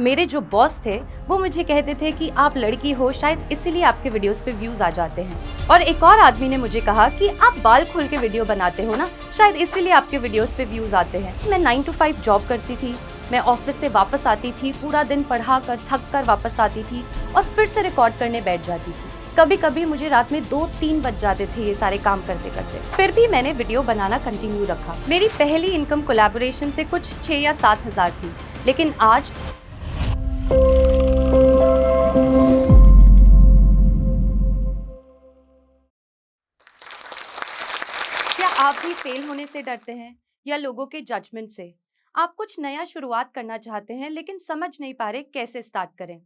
मेरे जो बॉस थे वो मुझे कहते थे कि आप लड़की हो, शायद इसीलिए आपके वीडियोस पे व्यूज आ जाते हैं। और एक और आदमी ने मुझे कहा कि आप बाल खोल के वीडियो बनाते हो ना, शायद इसीलिए आपके वीडियोस पे व्यूज आते हैं। मैं 9 to 5 जॉब करती थी। मैं ऑफिस से वापस आती थी, पूरा दिन पढ़ा कर थक कर वापस आती थी और फिर से रिकॉर्ड करने बैठ जाती थी। कभी कभी मुझे रात में 2-3 बज जाते थे ये सारे काम करते करते। फिर भी मैंने वीडियो बनाना कंटिन्यू रखा। मेरी पहली इनकम कोलैबोरेशन से कुछ 6 या 7 हजार थी, लेकिन आज क्या आप भी फेल होने से डरते हैं या लोगों के जजमेंट से? आप कुछ नया शुरुआत करना चाहते हैं लेकिन समझ नहीं पा रहे कैसे स्टार्ट करें?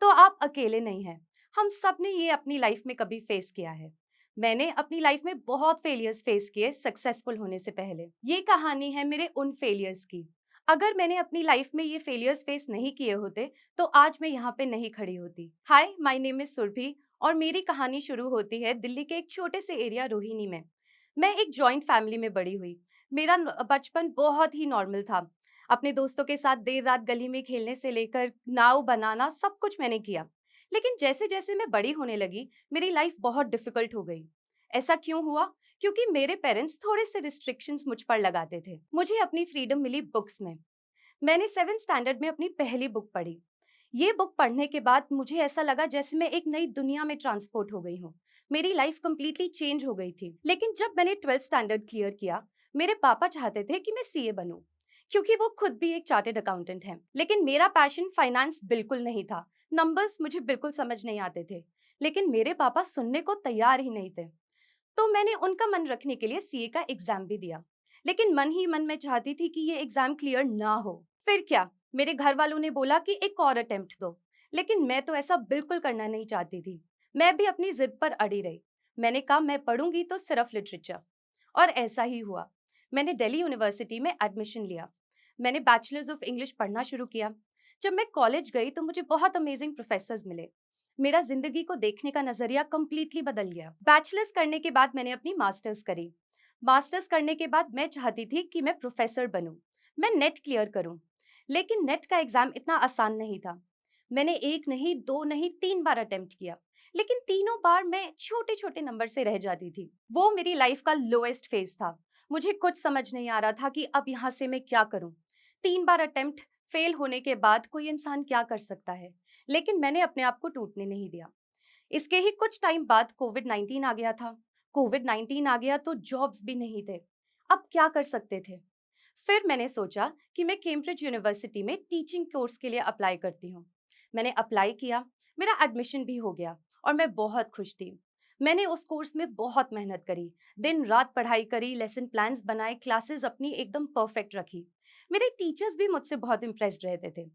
तो आप अकेले नहीं हैं। हम सब ने ये अपनी लाइफ में कभी फेस किया है। मैंने अपनी लाइफ में बहुत फेलियर्स फेस किए सक्सेसफुल होने से पहले। ये कहानी है मेरे उन फेलियर्स की। अगर मैंने अपनी लाइफ में ये फेलियर्स फेस नहीं किए होते तो आज मैं यहाँ पे नहीं खड़ी होती। हाय, माय नेम इज सुरभि और मेरी कहानी शुरू होती है दिल्ली के एक छोटे से एरिया रोहिणी में। मैं एक जॉइंट फैमिली में बड़ी हुई। मेरा बचपन बहुत ही नॉर्मल था। अपने दोस्तों के साथ देर रात गली में खेलने से लेकर नाव बनाना सब कुछ मैंने किया। लेकिन जैसे-जैसे मैं बड़ी होने लगी, मेरी लाइफ बहुत डिफिकल्ट हो गई। ऐसा क्यों हुआ? क्योंकि मेरे पेरेंट्स थोड़े से रिस्ट्रिक्शंस मुझ पर लगाते थे। मुझे अपनी फ्रीडम मिली बुक्स में। मैंने 7th स्टैंडर्ड में अपनी पहली बुक पढ़ी। ये बुक पढ़ने के बाद मुझे ऐसा लगा जैसे मैं एक नई दुनिया में ट्रांसपोर्ट हो गई हूँ। मेरी लाइफ कंप्लीटली चेंज हो गई थी। लेकिन जब मैंने 12th स्टैंडर्ड क्लियर किया, मेरे पापा चाहते थे कि मैं सीए बनूं, क्योंकि वो खुद भी एक चार्टर्ड अकाउंटेंट हैं। लेकिन मेरा पैशन फाइनेंस बिल्कुल नहीं था। नंबर्स मुझे बिल्कुल समझ नहीं आते थे। लेकिन मेरे पापा सुनने को तैयार ही नहीं थे। तो मैंने उनका मन रखने के लिए सीए का एग्जाम भी दिया। लेकिन मन ही मन में चाहती थी कि ये एग्जाम क्लियर ना हो। फिर क्या, मेरे घर वालों ने बोला कि एक और अटेम्प्ट दो। लेकिन मैं तो ऐसा बिल्कुल करना नहीं चाहती थी। मैं भी अपनी जिद पर अड़ी रही। मैंने कहा मैं पढ़ूंगी तो सिर्फ लिटरेचर। और ऐसा ही हुआ। मैंने दिल्ली यूनिवर्सिटी में एडमिशन लिया। मैंने बैचलर्स ऑफ इंग्लिश पढ़ना शुरू किया। जब मैं कॉलेज गई तो मुझे बहुत अमेजिंग प्रोफेसर्स मिले। मेरा जिंदगी को देखने का नजरिया कंप्लीटली बदल गया। बैचलर्स करने के बाद मैंने अपनी मास्टर्स करी। मास्टर्स करने के बाद मैं चाहती थी कि मैं प्रोफेसर बनूं। मैं नेट क्लियर करूं। लेकिन नेट का एग्जाम इतना आसान नहीं था। मैंने एक नहीं, दो नहीं, 3 बार अटेम्प्ट किया। लेकिन तीनों बार मैं छोटे छोटे नंबर से रह जाती थी। वो मेरी लाइफ का लोएस्ट फेज था। मुझे कुछ समझ नहीं आ रहा था कि अब यहाँ से मैं क्या करूं। 3 बार अटेम्प्ट फेल होने के बाद कोई इंसान क्या कर सकता है। लेकिन मैंने अपने आप को टूटने नहीं दिया। इसके ही कुछ टाइम बाद कोविड-19 आ गया था। कोविड-19 आ गया तो जॉब्स भी नहीं थे। अब क्या कर सकते थे? फिर मैंने सोचा कि मैं कैम्ब्रिज यूनिवर्सिटी में टीचिंग कोर्स के लिए अप्लाई करती हूँ। मैंने अप्लाई किया, मेरा एडमिशन भी हो गया और मैं बहुत खुश थी। मैंने उस कोर्स में बहुत मेहनत करी, दिन रात पढ़ाई करी, लेसन प्लान्स बनाए, क्लासेस अपनी एकदम परफेक्ट रखी। मेरे टीचर्स भी मुझसे बहुत इम्प्रेस्ड रहते थे।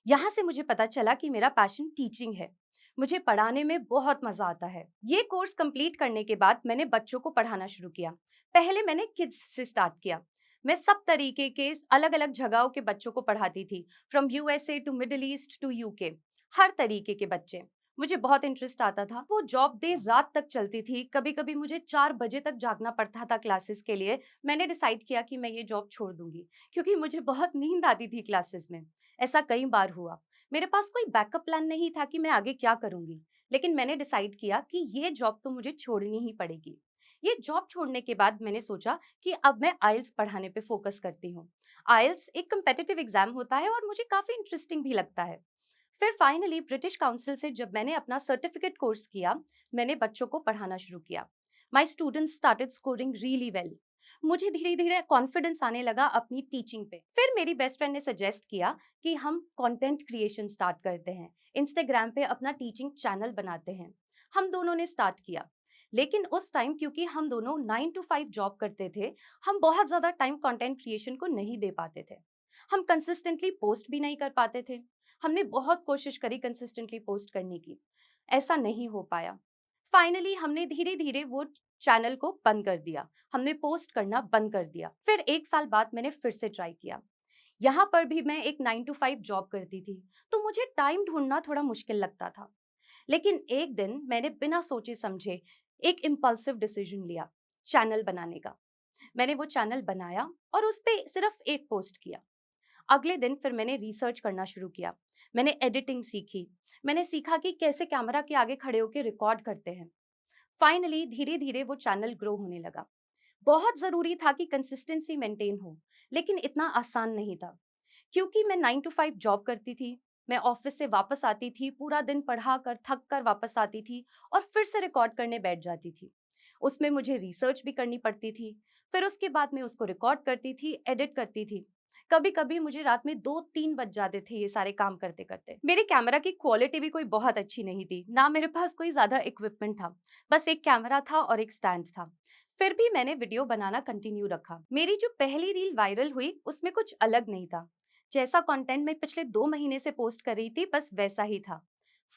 यहाँ से मुझे पता चला कि मेरा पैशन टीचिंग है। मुझे पढ़ाने में बहुत मजा आता है। ये कोर्स कंप्लीट करने के बाद मैंने बच्चों को पढ़ाना शुरू किया। पहले मैंने किड्स से स्टार्ट किया। मैं सब तरीके के अलग अलग जगहों के बच्चों को पढ़ाती थी, from USA to Middle East to UK. हर तरीके के बच्चे। मुझे बहुत इंटरेस्ट आता था। वो जॉब देर रात तक चलती थी, कभी कभी मुझे 4 बजे तक जागना पड़ता था क्लासेस के लिए। मैंने डिसाइड किया कि मैं ये जॉब छोड़ दूंगी, क्योंकि मुझे बहुत नींद आती थी क्लासेस में। ऐसा कई बार हुआ। मेरे पास कोई बैकअप प्लान नहीं था कि मैं आगे क्या करूंगी। लेकिन मैंने डिसाइड किया कि ये जॉब तो मुझे छोड़नी ही पड़ेगी। ये जॉब छोड़ने के बाद मैंने सोचा कि अब मैं आइल्स पढ़ाने पे फोकस करती हूँ। आइल्स एक कम्पिटिटिव एग्जाम होता है और मुझे काफी इंटरेस्टिंग भी लगता है। फिर फाइनली ब्रिटिश काउंसिल से जब मैंने अपना सर्टिफिकेट कोर्स किया, मैंने बच्चों को पढ़ाना शुरू किया। My students started scoring really well. मुझे धीरे धीरे कॉन्फिडेंस आने लगा अपनी टीचिंग पे। फिर मेरी बेस्ट फ्रेंड ने सजेस्ट किया कि हम कंटेंट क्रिएशन स्टार्ट करते हैं, इंस्टाग्राम पे अपना टीचिंग चैनल बनाते हैं। हम दोनों ने स्टार्ट किया। लेकिन उस टाइम क्योंकि हम दोनों 9 to 5 जॉब करते थे, हम बहुत ज़्यादा टाइम कंटेंट क्रिएशन को नहीं दे पाते थे। हम कंसिस्टेंटली पोस्ट भी नहीं कर पाते थे। हमने बहुत कोशिश करी कंसिस्टेंटली पोस्ट करने की, ऐसा नहीं हो पाया। फाइनली हमने धीरे धीरे वो चैनल को बंद कर दिया। हमने पोस्ट करना बंद कर दिया। फिर 1 साल बाद मैंने फिर से ट्राई किया। यहाँ पर भी मैं एक 9 to 5 जॉब करती थी, तो मुझे टाइम ढूंढना थोड़ा मुश्किल लगता था। लेकिन एक दिन मैंने बिना सोचे समझे एक इम्पल्सिव डिसीजन लिया, चैनल बनाने का। मैंने वो चैनल बनाया और उस पे सिर्फ एक पोस्ट किया। अगले दिन फिर मैंने रिसर्च करना शुरू किया। मैंने एडिटिंग सीखी। मैंने सीखा कि कैसे कैमरा के आगे खड़े होकर रिकॉर्ड करते हैं। फाइनली धीरे धीरे वो चैनल ग्रो होने लगा। बहुत जरूरी था कि कंसिस्टेंसी मेंटेन हो, लेकिन इतना आसान नहीं था। क्योंकि मैं 9 to 5 जॉब करती थी। मैं ऑफिस से वापस आती थी, पूरा दिन पढ़ा कर थक कर वापस आती थी और फिर से रिकॉर्ड करने बैठ जाती थी। उसमें मुझे रिसर्च भी करनी पड़ती थी। फिर उसके बाद मैं उसको रिकॉर्ड करती थी, एडिट करती थी। कभी कभी मुझे रात में 2-3 बज जाते थे ये सारे काम करते करते। मेरे कैमरा की क्वालिटी भी कोई बहुत अच्छी नहीं थी, ना मेरे पास कोई ज्यादा इक्विपमेंट था। बस एक कैमरा था और एक स्टैंड था। फिर भी मैंने वीडियो बनाना कंटिन्यू रखा। मेरी जो पहली रील वायरल हुई उसमें कुछ अलग नहीं था। जैसा कंटेंट मैं पिछले 2 महीने से पोस्ट कर रही थी बस वैसा ही था।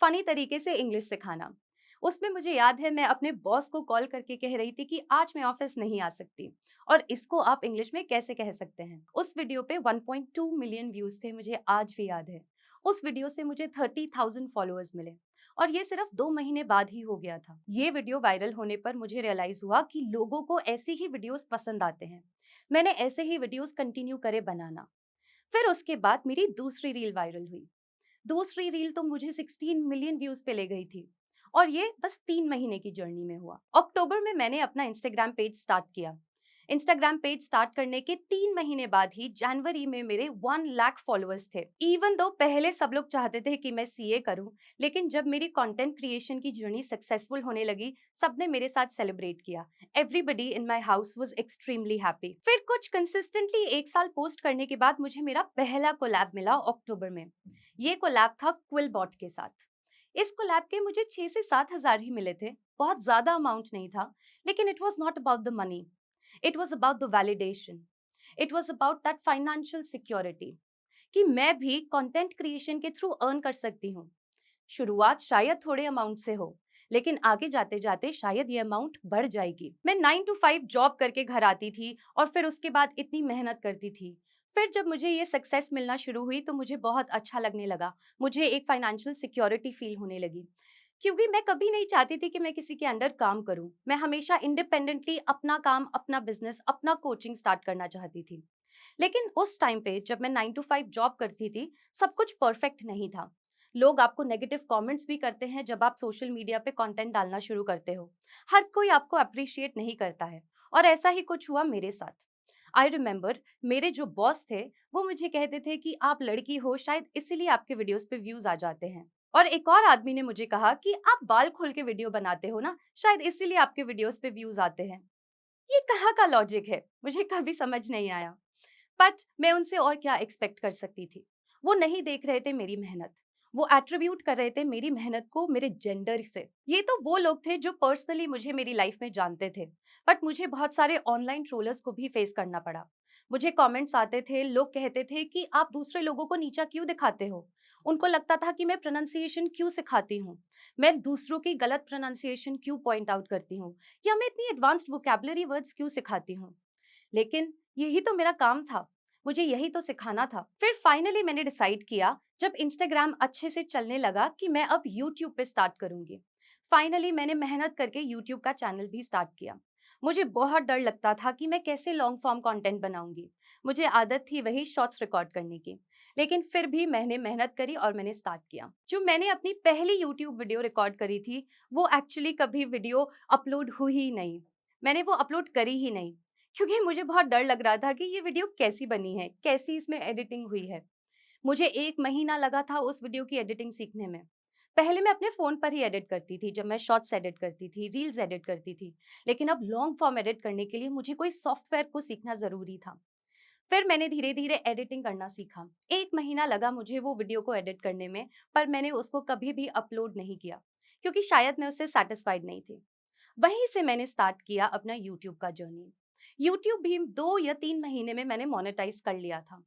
फनी तरीके से इंग्लिश सिखाना। उसमें मुझे याद है मैं अपने बॉस को कॉल करके कह रही थी कि आज मैं ऑफिस नहीं आ सकती और इसको आप इंग्लिश में कैसे कह सकते हैं। उस वीडियो पे 1.2 मिलियन व्यूज थे, मुझे आज भी याद है। उस वीडियो से मुझे 30,000 फॉलोअर्स मिले और ये सिर्फ 2 महीने बाद ही हो गया था। ये वीडियो वायरल होने पर मुझे रियलाइज हुआ कि लोगों को ऐसी ही वीडियोस पसंद आते हैं। मैंने ऐसे ही वीडियोस कंटिन्यू करे बनाना। फिर उसके बाद मेरी दूसरी रील वायरल हुई। दूसरी रील तो मुझे 16 मिलियन व्यूज पे ले गई थी और ये बस 3 महीने की जर्नी में हुआ। अक्टूबर में मैंने अपना इंस्टाग्राम पेज स्टार्ट किया। इंस्टाग्राम पेज स्टार्ट करने के 3 महीने बाद ही जनवरी में मेरे 1 लाख फॉलोअर्स थे। इवन दो पहले सब लोग चाहते थे कि मैं सीए करूं, लेकिन जब मेरी कंटेंट क्रिएशन की जर्नी सक्सेसफुल होने लगी, सबने मेरे साथ सेलिब्रेट किया। Everybody in my house was extremely happy. फिर कुछ कंसिस्टेंटली 1 साल पोस्ट करने के बाद मुझे मेरा पहला कोलैब मिला अक्टूबर में। ये कोलैब था क्विलबॉट के साथ। इस कोलैब के मुझे 6 से 7 हजार ही मिले थे। बहुत ज्यादा अमाउंट नहीं था, लेकिन it was not about the money. It was about the validation. It was about that financial security कि मैं भी कंटेंट क्रिएशन के थ्रू अर्न कर सकती हूँ। शुरुआत शायद थोड़े अमाउंट से हो, लेकिन आगे जाते जाते शायद ये अमाउंट बढ़ जाएगी। मैं 9 to 5 जॉब करके घर आती थी और फिर उसके बाद इतनी मेहनत करती थी। फिर जब मुझे ये सक्सेस मिलना शुरू हुई तो मुझे बहुत अच्छा लगने लगा। मुझे एक फाइनेंशियल सिक्योरिटी फील होने लगी, क्योंकि मैं कभी नहीं चाहती थी कि मैं किसी के अंडर काम करूं। मैं हमेशा इंडिपेंडेंटली अपना काम, अपना बिजनेस, अपना कोचिंग स्टार्ट करना चाहती थी। लेकिन उस टाइम पे जब मैं 9 to 5 जॉब करती थी, सब कुछ परफेक्ट नहीं था। लोग आपको नेगेटिव कमेंट्स भी करते हैं जब आप सोशल मीडिया पे कंटेंट डालना शुरू करते हो। हर कोई आपको अप्रिशिएट नहीं करता है और ऐसा ही कुछ हुआ मेरे साथ। आई रिमेम्बर मेरे जो बॉस थे वो मुझे कहते थे कि आप लड़की हो, शायद इसीलिए आपके वीडियोस पे व्यूज आ जाते हैं। और एक और आदमी ने मुझे कहा कि आप बाल खोल के वीडियो बनाते हो ना, शायद इसीलिए आपके वीडियोस पे व्यूज आते हैं। ये कहाँ का लॉजिक है, मुझे कभी समझ नहीं आया। बट मैं उनसे और क्या एक्सपेक्ट कर सकती थी। वो नहीं देख रहे थे मेरी मेहनत। वो एट्रीब्यूट कर रहे थे मेरी मेहनत को मेरे जेंडर से। ये तो वो लोग थे जो पर्सनली मुझे मेरी लाइफ में जानते थे। बट मुझे बहुत सारे ऑनलाइन ट्रोलर्स को भी फेस करना पड़ा। मुझे कमेंट्स आते थे, लोग कहते थे कि आप दूसरे लोगों को नीचा क्यों दिखाते हो। उनको लगता था कि मैं प्रोनाउंसिएशन क्यों सिखाती हूँ, मैं दूसरों की गलत प्रोनाउंसिएशन क्यों पॉइंट आउट करती हूँ, या मैं इतनी एडवांस्ड वोकैबुलरी वर्ड्स क्यों सिखाती हूँ। लेकिन यही तो मेरा काम था, मुझे यही तो सिखाना था। फिर फाइनली मैंने डिसाइड किया, जब इंस्टाग्राम अच्छे से चलने लगा, कि मैं अब यूट्यूब पे स्टार्ट करूंगी। फाइनली मैंने मेहनत करके यूट्यूब का चैनल भी स्टार्ट किया। मुझे बहुत डर लगता था कि मैं कैसे लॉन्ग फॉर्म कंटेंट बनाऊंगी। मुझे आदत थी वही शॉर्ट्स रिकॉर्ड करने की। लेकिन फिर भी मैंने मेहनत करी और मैंने स्टार्ट किया। जो मैंने अपनी पहली यूट्यूब वीडियो रिकॉर्ड करी थी, वो एक्चुअली कभी वीडियो अपलोड हुई ही नहीं। मैंने वो अपलोड करी ही नहीं, क्योंकि मुझे बहुत डर लग रहा था कि ये वीडियो कैसी बनी है, कैसी इसमें एडिटिंग हुई है। मुझे 1 महीना लगा था उस वीडियो की एडिटिंग सीखने में। पहले मैं अपने फ़ोन पर ही एडिट करती थी, जब मैं शॉर्ट्स एडिट करती थी, रील्स एडिट करती थी। लेकिन अब लॉन्ग फॉर्म एडिट करने के लिए मुझे कोई सॉफ्टवेयर को सीखना ज़रूरी था। फिर मैंने धीरे-धीरे एडिटिंग करना सीखा। 1 महीना लगा मुझे वो वीडियो को एडिट करने में, पर मैंने उसको कभी भी अपलोड नहीं किया, क्योंकि शायद मैं उससे सैटिस्फाइड नहीं थी। वहीं से मैंने स्टार्ट किया अपना यूट्यूब का जर्नी। यूट्यूब भी 2 या 3 महीने में मैंने मोनेटाइज कर लिया था।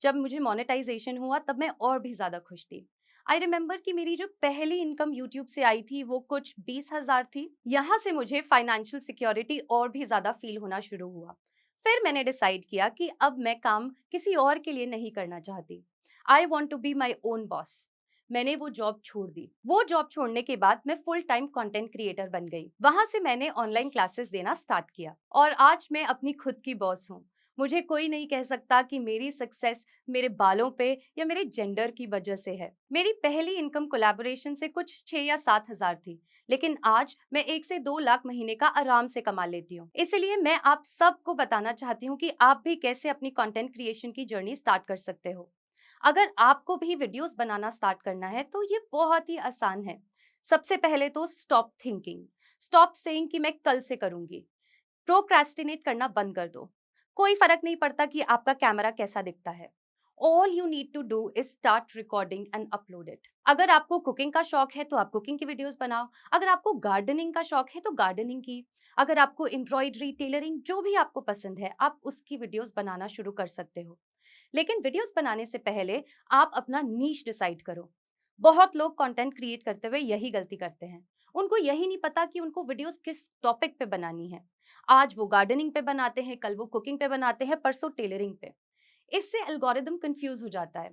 जब मुझे मोनेटाइजेशन हुआ तब मैं और भी ज़्यादा खुश थी। आई रिमेम्बर कि मेरी जो पहली इनकम यूट्यूब से आई थी वो कुछ 20,000 थी। यहाँ से मुझे फाइनेंशियल सिक्योरिटी और भी ज़्यादा फील होना शुरू हुआ। फिर मैंने डिसाइड किया कि अब मैं काम किसी और के लिए नहीं करना चाहती। I want to be my own boss. मैंने वो जॉब छोड़ दी। वो जॉब छोड़ने के बाद मैं फुल टाइम कंटेंट क्रिएटर बन गई। वहां से मैंने ऑनलाइन क्लासेस देना स्टार्ट किया और आज मैं अपनी खुद की बॉस हूँ। मुझे कोई नहीं कह सकता कि मेरी सक्सेस मेरे बालों पे या मेरे जेंडर की वजह से है। मेरी पहली इनकम कोलैबोरेशन से कुछ 6 या 7 हज़ार थी, लेकिन आज मैं 1 से 2 लाख महीने का आराम से कमा लेती हूँ। इसीलिए मैं आप सबको बताना चाहती हूँ कि आप भी कैसे अपनी कंटेंट क्रिएशन की जर्नी स्टार्ट कर सकते हो। अगर आपको भी वीडियोस बनाना स्टार्ट करना है तो ये बहुत ही आसान है। सबसे पहले तो स्टॉप थिंकिंग, स्टॉप सेइंग कि मैं कल से करूंगी। प्रोक्रेस्टिनेट करना बंद कर दो। कोई फर्क नहीं पड़ता कि आपका कैमरा कैसा दिखता है। All you need to do is start recording and upload it. अगर आपको कुकिंग का शौक है तो आप कुकिंग की वीडियोस बनाओ। अगर आपको गार्डनिंग का शौक है तो गार्डनिंग की। अगर आपको एम्ब्रॉयडरी, टेलरिंग, जो भी आपको पसंद है, आप उसकी वीडियोस बनाना शुरू कर सकते हो। लेकिन वीडियोस बनाने से पहले आप अपना नीश डिसाइड करो। बहुत लोग कंटेंट क्रिएट करते हुए यही गलती करते हैं। उनको यही नहीं पता कि उनको वीडियोस किस टॉपिक पे बनानी है। आज वो गार्डनिंग पे बनाते हैं, कल वो कुकिंग पे बनाते हैं, परसों टेलरिंग पे। इससे एल्गोरिदम कंफ्यूज हो जाता है।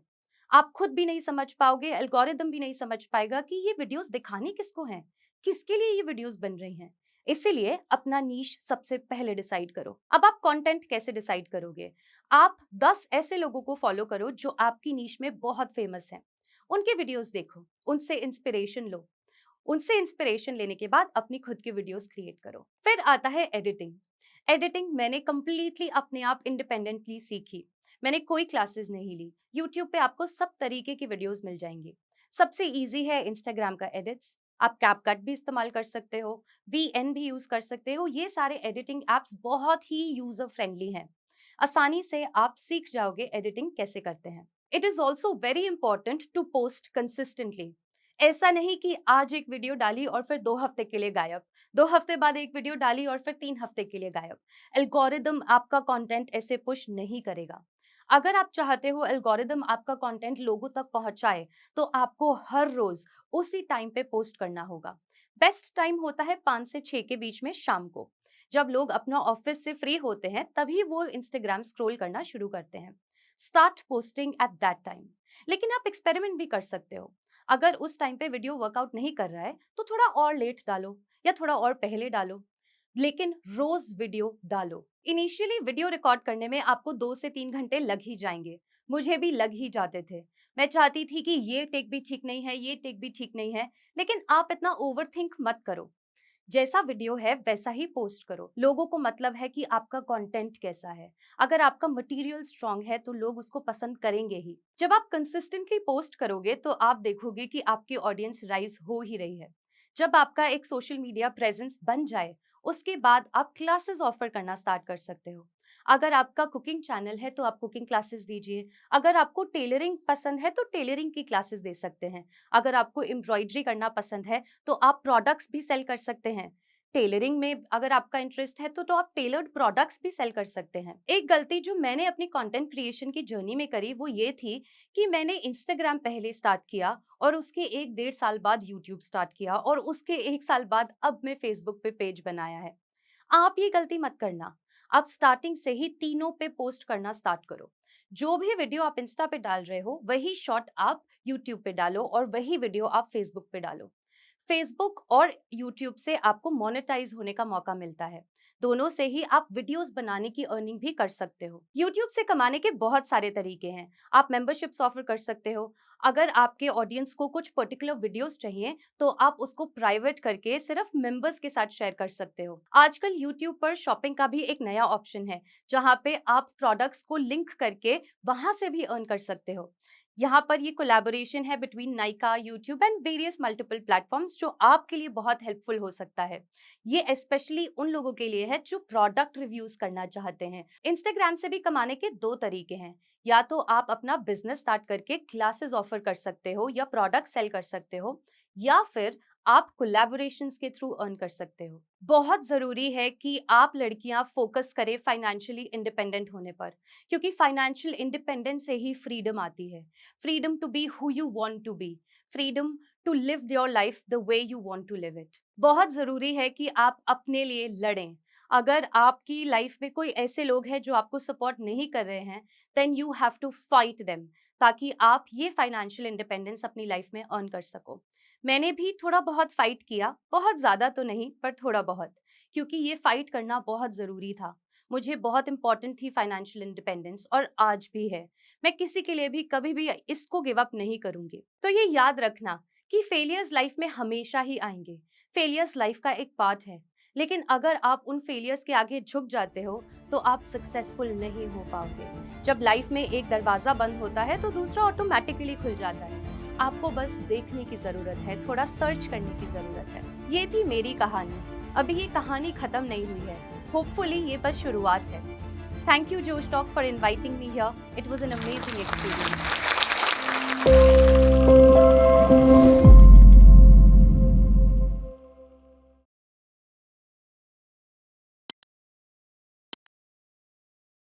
आप खुद भी नहीं समझ पाओगे, एल्गोरिदम भी नहीं समझ पाएगा कि ये वीडियोस दिखानी किसको हैं, किसके लिए ये वीडियोस बन रही हैं। इसीलिए अपना नीश सबसे पहले डिसाइड करो। अब आप कंटेंट कैसे डिसाइड करोगे? आप 10 ऐसे लोगों को फॉलो करो जो आपकी नीश में बहुत फेमस हैं। उनके वीडियोस देखो, उनसे इंस्पिरेशन लो। उनसे इंस्पिरेशन लेने के बाद अपनी खुद की वीडियोस क्रिएट करो। फिर आता है एडिटिंग। एडिटिंग मैंने कंप्लीटली अपने आप इंडिपेंडेंटली सीखी। मैंने कोई क्लासेस नहीं ली। यूट्यूब पे आपको सब तरीके की वीडियोस मिल जाएंगी। सबसे इजी है इंस्टाग्राम का एडिट्स। आप कैपकट भी इस्तेमाल कर सकते हो, वीएन भी यूज कर सकते हो। ये सारे एडिटिंग एप्स बहुत ही यूजर फ्रेंडली हैं। आसानी से आप सीख जाओगे एडिटिंग कैसे करते हैं। It is also very important to post consistently. ऐसा नहीं कि आज एक वीडियो डाली और फिर 2 हफ्ते के लिए गायब, 2 हफ्ते बाद एक वीडियो डाली और फिर 3 हफ्ते के लिए गायब। एल्गोरिदम आपका कंटेंट ऐसे पुश नहीं करेगा। अगर आप चाहते हो एल्गोरिदम आपका कंटेंट लोगों तक पहुंचाए, तो आपको हर रोज उसी टाइम पे पोस्ट करना होगा। बेस्ट टाइम होता है 5 से 6 के बीच में शाम को। जब लोग अपना ऑफिस से फ्री होते हैं तभी वो इंस्टाग्राम स्क्रॉल करना शुरू करते हैं। Start posting at that time. लेकिन आप एक्सपेरिमेंट भी कर सकते हो। अगर उस टाइम पे वीडियो वर्कआउट नहीं कर रहा है तो थोड़ा और लेट डालो या थोड़ा और पहले डालो, लेकिन रोज वीडियो डालो। इनिशियली वीडियो रिकॉर्ड करने में आपको 2 से 3 घंटे लग ही जाएंगे। मुझे भी लग ही जाते थे। मैं चाहती थी कि ये टेक भी ठीक नहीं है, ये टेक भी ठीक नहीं है, लेकिन आप इतना ओवर थिंक मत करो। जैसा वीडियो है वैसा ही पोस्ट करो। लोगों को मतलब है कि आपका कंटेंट कैसा है। अगर आपका मटेरियल स्ट्रांग है तो लोग उसको पसंद करेंगे ही। जब आप कंसिस्टेंटली पोस्ट करोगे तो आप देखोगे कि आपकी ऑडियंस राइज हो ही रही है। जब आपका एक सोशल मीडिया प्रेजेंस बन जाए, उसके बाद आप क्लासेस ऑफर करना स्टार्ट कर सकते हो। अगर आपका कुकिंग चैनल है तो आप कुकिंग क्लासेस दीजिए। अगर आपको टेलरिंग पसंद है तो टेलरिंग की क्लासेस दे सकते हैं। अगर आपको एम्ब्रॉयडरी करना पसंद है तो आप प्रोडक्ट्स भी सेल कर सकते हैं। टेलरिंग में अगर आपका इंटरेस्ट है तो आप टेलर्ड प्रोडक्ट्स भी सेल कर सकते हैं। एक गलती जो मैंने अपनी कंटेंट क्रिएशन की जर्नी में करी वो ये थी कि मैंने इंस्टाग्राम पहले स्टार्ट किया और उसके 1 डेढ़ साल बाद यूट्यूब स्टार्ट किया और उसके 1 साल बाद अब मैं फेसबुक पे पेज बनाया है। आप ये गलती मत करना। आप स्टार्टिंग से ही तीनों पे पोस्ट करना स्टार्ट करो। जो भी वीडियो आप इंस्टा पे डाल रहे हो वही शॉट आप यूट्यूब पे डालो और वही वीडियो आप फेसबुक पे डालो। फेसबुक और यूट्यूब से आपको मोनेटाइज होने का मौका मिलता है। दोनों से ही आप वीडियोस बनाने की अर्निंग भी कर सकते हो। यूट्यूब से कमाने के बहुत सारे तरीके हैं। आप मेंबरशिप्स ऑफर कर सकते हो। अगर आपके ऑडियंस को कुछ पर्टिकुलर वीडियोस चाहिए तो आप उसको प्राइवेट करके सिर्फ मेंबर्स के साथ शेयर कर सकते हो। आजकल यूट्यूब पर शॉपिंग का भी एक नया ऑप्शन है, जहां पे आप प्रोडक्ट्स को लिंक करके वहां से भी अर्न कर सकते हो। यहाँ पर ये कोलैबोरेशन है between Nykaa, YouTube and various multiple platforms जो आपके लिए बहुत हेल्पफुल हो सकता है। ये स्पेशली उन लोगों के लिए है जो प्रोडक्ट रिव्यूज करना चाहते हैं। इंस्टाग्राम से भी कमाने के 2 तरीके हैं। या तो आप अपना बिजनेस स्टार्ट करके क्लासेस ऑफर कर सकते हो या प्रोडक्ट सेल कर सकते हो, या फिर आप कोलैबोरेशंस के थ्रू अर्न कर सकते हो। बहुत जरूरी है कि आप लड़कियां फोकस करें फाइनेंशियली इंडिपेंडेंट होने पर, क्योंकि फाइनेंशियल इंडिपेंडेंस से ही फ्रीडम आती है। Freedom to be who you want to be, freedom to live your life the way you want to live it. बहुत जरूरी है कि आप अपने लिए लड़ें। अगर आपकी लाइफ में कोई ऐसे लोग हैं जो आपको सपोर्ट नहीं कर रहे हैं, then you have to fight them, ताकि आप ये फाइनेंशियल इंडिपेंडेंस अपनी लाइफ में अर्न कर सको। मैंने भी थोड़ा बहुत फाइट किया, बहुत ज्यादा तो नहीं पर थोड़ा बहुत, क्योंकि ये फाइट करना बहुत जरूरी था। मुझे बहुत इंपॉर्टेंट थी फाइनेंशियल इंडिपेंडेंस और आज भी है। मैं किसी के लिए भी कभी भी इसको गिव अप नहीं करूंगी। तो ये याद रखना कि फेलियर्स लाइफ में हमेशा ही आएंगे। फेलियर्स लाइफ का एक पार्ट है, लेकिन अगर आप उन फेलियर्स के आगे झुक जाते हो तो आप सक्सेसफुल नहीं हो पाओगे। जब लाइफ में एक दरवाजा बंद होता है तो दूसरा ऑटोमेटिकली खुल जाता है। आपको बस देखने की जरूरत है, थोड़ा सर्च करने की जरूरत है। ये थी मेरी कहानी। अभी ये कहानी खत्म नहीं हुई है, होपफुली ये बस शुरुआत है। थैंक यू जोश talk for inviting me here. It was an amazing experience.